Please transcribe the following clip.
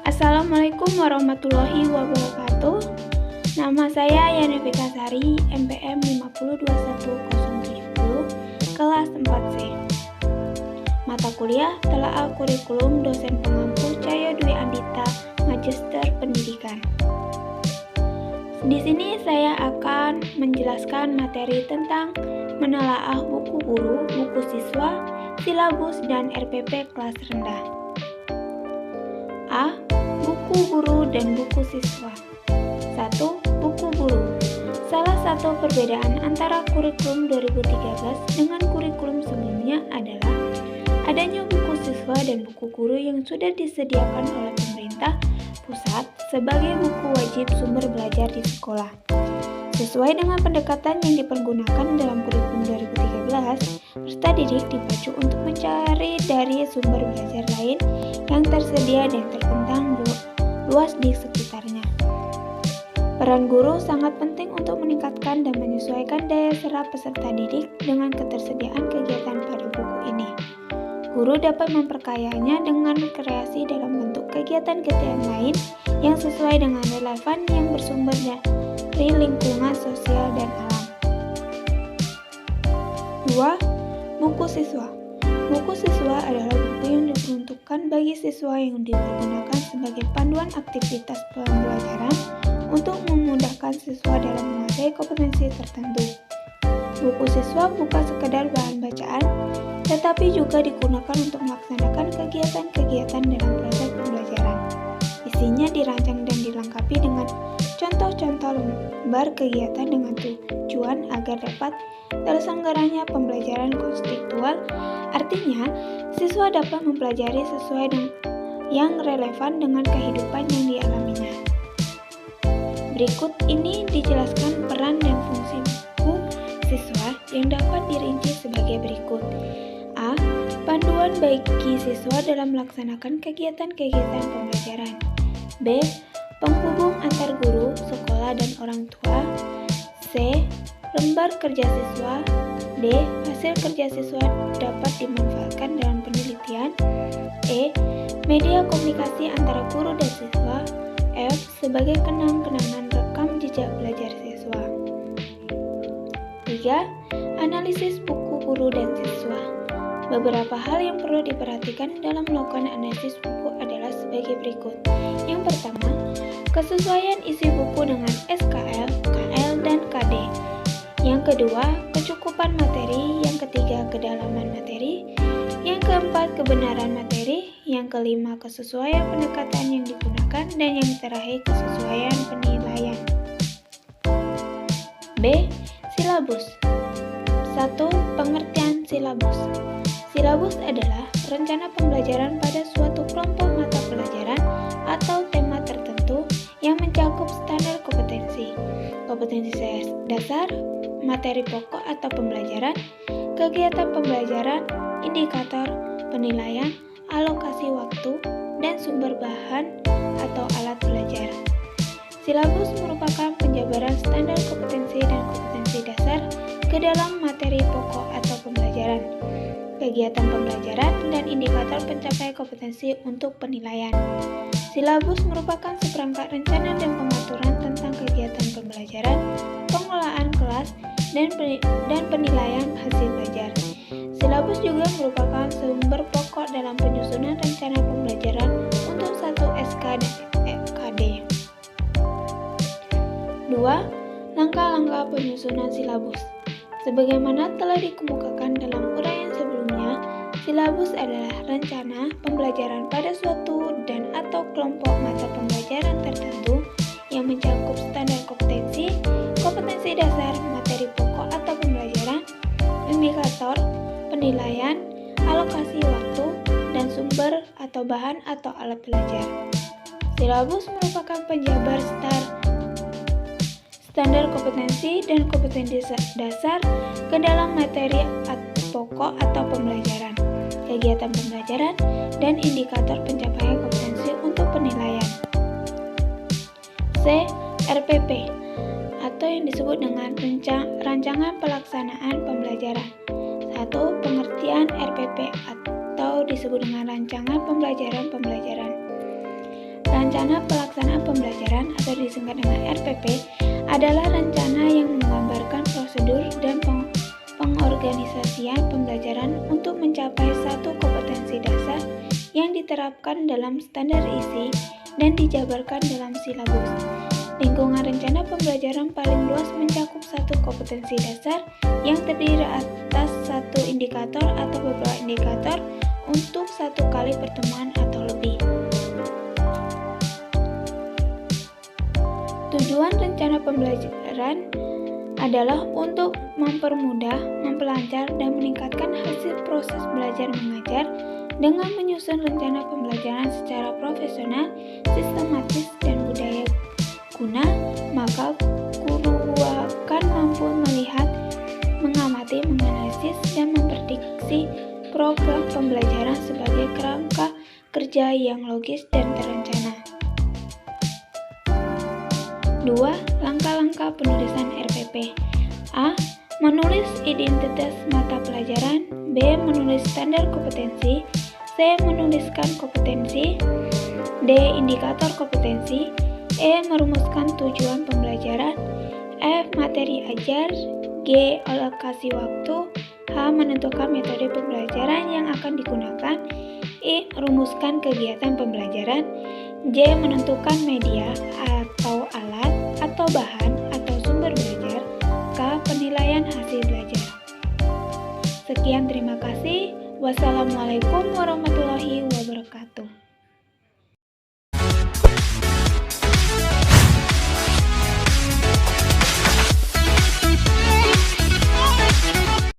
Assalamualaikum warahmatullahi wabarakatuh. Nama saya Yani Fikasari, MPM 5021070, kelas 4C. Mata kuliah Telaah Kurikulum Dosen Pengampu Cahyo Dwi Andita, Magister Pendidikan. Di sini saya akan menjelaskan materi tentang menelaah buku guru, buku siswa, silabus, dan RPP kelas rendah. A. Buku guru dan buku siswa. 1. Buku guru. Salah satu perbedaan antara kurikulum 2013 dengan kurikulum sebelumnya adalah adanya buku siswa dan buku guru yang sudah disediakan oleh pemerintah pusat sebagai buku wajib sumber belajar di sekolah. Sesuai dengan pendekatan yang dipergunakan dalam kurikulum 2013, peserta didik dipacu untuk mencari dari sumber belajar lain yang tersedia dan terbentang luas di sekitarnya. Peran guru sangat penting untuk meningkatkan dan menyesuaikan daya serap peserta didik dengan ketersediaan kegiatan pada buku ini. Guru dapat memperkayanya dengan kreasi dalam bentuk kegiatan-kegiatan lain yang sesuai dengan relevan yang bersumber dari lingkungan sosial dan alam. 2. Buku siswa. Buku siswa adalah buku yang diperuntukkan bagi siswa yang dipergunakan sebagai panduan aktivitas pembelajaran untuk memudahkan siswa dalam menguasai kompetensi tertentu. Buku siswa bukan sekedar bahan bacaan, tetapi juga digunakan untuk melaksanakan kegiatan-kegiatan dalam proses pembelajaran. Isinya dirancang dan dilengkapi dengan contoh-contoh lembar kegiatan dengan tujuan agar dapat terselenggaranya pembelajaran konstekstual. Artinya, siswa dapat mempelajari sesuai dengan yang relevan dengan kehidupan yang dialaminya. Berikut ini dijelaskan peran dan fungsi buku siswa yang dapat dirinci sebagai berikut. A. Panduan bagi siswa dalam melaksanakan kegiatan-kegiatan pembelajaran. B. Penghubung antar guru, sekolah, dan orang tua. C. Lembar kerja siswa. D. Hasil kerja siswa dapat dimanfaatkan dalam penelitian. E. Media komunikasi antara guru dan siswa. F. Sebagai kenang-kenangan rekam jejak belajar siswa. 3. Analisis buku guru dan siswa. Beberapa hal yang perlu diperhatikan dalam melakukan analisis buku adalah sebagai berikut. Yang pertama, kesesuaian isi buku dengan SKL, KL, dan KD. Yang kedua, kecukupan materi. Yang ketiga, kedalaman materi. Yang keempat, kebenaran materi. Yang kelima, kesesuaian pendekatan yang digunakan. Dan yang terakhir, kesesuaian penilaian. B. Silabus. 1. Pengertian silabus. Silabus adalah rencana pembelajaran pada suatu kelompok mata pelajaran atau tema tertentu yang mencakup standar kompetensi, kompetensi dasar, materi pokok atau pembelajaran, kegiatan pembelajaran, indikator, penilaian, alokasi waktu, dan sumber bahan atau alat belajar. Silabus merupakan penjabaran standar kompetensi dan kompetensi dasar ke dalam materi pokok atau pembelajaran, kegiatan pembelajaran, dan indikator pencapaian kompetensi untuk penilaian. Silabus merupakan seperangkat rencana dan pengaturan tentang kegiatan pembelajaran, pengelolaan kelas, dan penilaian hasil belajar. Silabus juga merupakan sumber pokok dalam penyusunan rencana pembelajaran untuk satu SK dan KD. 2. Langkah-langkah penyusunan silabus. Sebagaimana telah dikemukakan dalam uraian sebelumnya, silabus adalah rencana pembelajaran pada suatu dan atau kelompok mata pembelajaran tertentu yang mencakup standar kompetensi, kompetensi dasar, materi pokok atau pembelajaran, indikator, penilaian, alokasi waktu, dan sumber atau bahan atau alat belajar. Silabus merupakan penjabar standar kompetensi dan kompetensi dasar ke dalam materi pokok atau pembelajaran, kegiatan pembelajaran, dan indikator pencapaian kompetensi untuk penilaian. C. RPP atau yang disebut dengan rancangan pelaksanaan pembelajaran. 1. Pengertian RPP atau disebut dengan rancangan pembelajaran. Rencana pelaksanaan pembelajaran atau disingkat dengan RPP adalah rencana yang menggambarkan prosedur dan pengorganisasian pembelajaran untuk mencapai satu kompetensi dasar yang diterapkan dalam standar isi dan dijabarkan dalam silabus. Lingkungan rencana pembelajaran paling luas mencakup satu kompetensi dasar yang terdiri atas satu indikator atau beberapa indikator untuk satu kali pertemuan atau lebih. Tujuan rencana pembelajaran adalah untuk mempermudah, memperlancar, dan meningkatkan hasil proses belajar mengajar dengan menyusun rencana pembelajaran secara profesional, sistematis, dan budaya guna, maka guru akan mampu melihat, mengamati, menganalisis, dan memprediksi program pembelajaran sebagai kerangka kerja yang logis dan terencana. 2. Langkah-langkah penulisan RPP. A. Menulis identitas mata pelajaran. B. Menulis standar kompetensi. C. Menuliskan kompetensi. D. Indikator kompetensi. E. Merumuskan tujuan pembelajaran. F. Materi ajar. G. Alokasi waktu. H. Menentukan metode pembelajaran yang akan digunakan. I. Merumuskan kegiatan pembelajaran. J. Menentukan media atau alat atau bahan atau sumber belajar. K. Penilaian hasil belajar. Sekian, terima kasih. Wassalamualaikum warahmatullahi wabarakatuh.